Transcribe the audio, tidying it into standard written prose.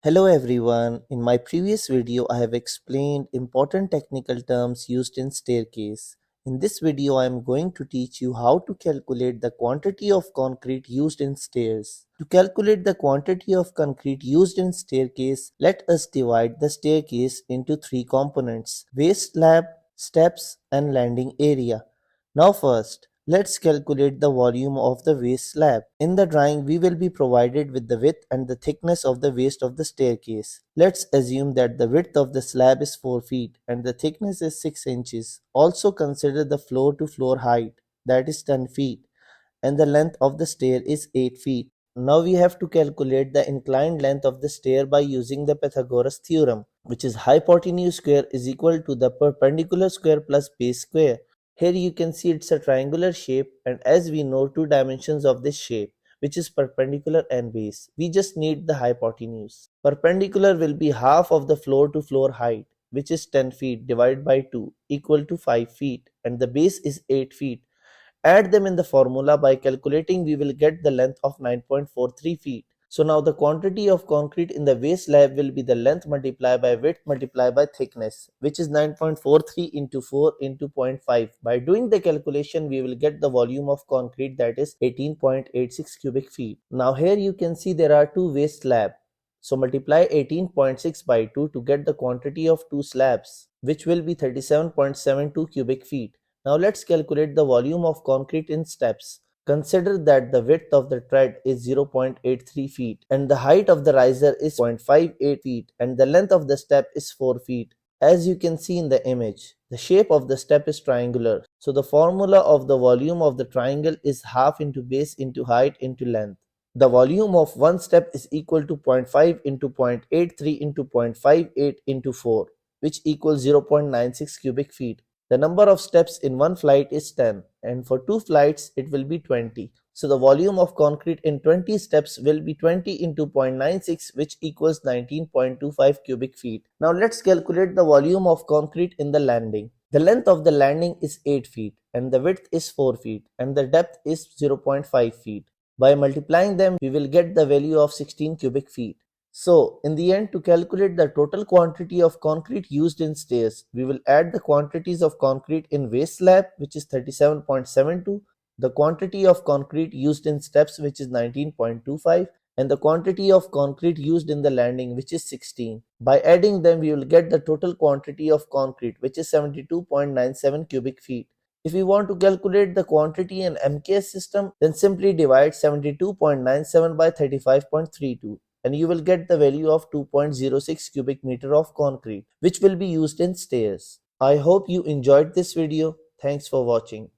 Hello everyone. In my previous video, I have explained important technical terms used in staircase. In this video, I am going to teach you how to calculate the quantity of concrete used in stairs. To calculate the quantity of concrete used in staircase, let us divide the staircase into three components: base slab, steps, and landing area. Now first, let's calculate the volume of the waist slab. In the drawing, we will be provided with the width and the thickness of the waist of the staircase. Let's assume that the width of the slab is 4 feet and the thickness is 6 inches. Also consider the floor to floor height, that is 10 feet, and the length of the stair is 8 feet. Now we have to calculate the inclined length of the stair by using the Pythagoras theorem, which is hypotenuse square is equal to the perpendicular square plus base square. Here you can see it's a triangular shape, and as we know two dimensions of this shape, which is perpendicular and base, we just need the hypotenuse. Perpendicular will be half of the floor to floor height, which is 10 feet divided by 2 equal to 5 feet, and the base is 8 feet. Add them in the formula. By calculating, we will get the length of 9.43 feet. So now the quantity of concrete in the waist slab will be the length multiplied by width multiplied by thickness, which is 9.43 into 4 into zero point 0.5. By doing the calculation, we will get the volume of concrete, that is 18.86 cubic feet. Now here you can see there are two waist slab. So multiply 18.6 by 2 to get the quantity of two slabs, which will be 37.72 cubic feet. Now let's calculate the volume of concrete in steps. Consider that the width of the tread is 0.83 feet and the height of the riser is 0.58 feet and the length of the step is 4 feet. As you can see in the image, the shape of the step is triangular. So the formula of the volume of the triangle is half into base into height into length. The volume of one step is equal to 0.5 into 0.83 into 0.58 into 4, which equals 0.96 cubic feet. The number of steps in one flight is 10, and for two flights it will be 20. So the volume of concrete in 20 steps will be 20 into 0.96, which equals 19.25 cubic feet. Now let's calculate the volume of concrete in the landing. The length of the landing is 8 feet, and the width is 4 feet, and the depth is 0.5 feet. By multiplying them, we will get the value of 16 cubic feet. So, in the end, to calculate the total quantity of concrete used in stairs, we will add the quantities of concrete in waist slab, which is 37.72, the quantity of concrete used in steps, which is 19.25, and the quantity of concrete used in the landing, which is 16. By adding them, we will get the total quantity of concrete, which is 72.97 cubic feet. If we want to calculate the quantity in MKS system, then simply divide 72.97 by 35.32. And you will get the value of 2.06 cubic meter of concrete, which will be used in stairs. I hope you enjoyed this video. Thanks for watching.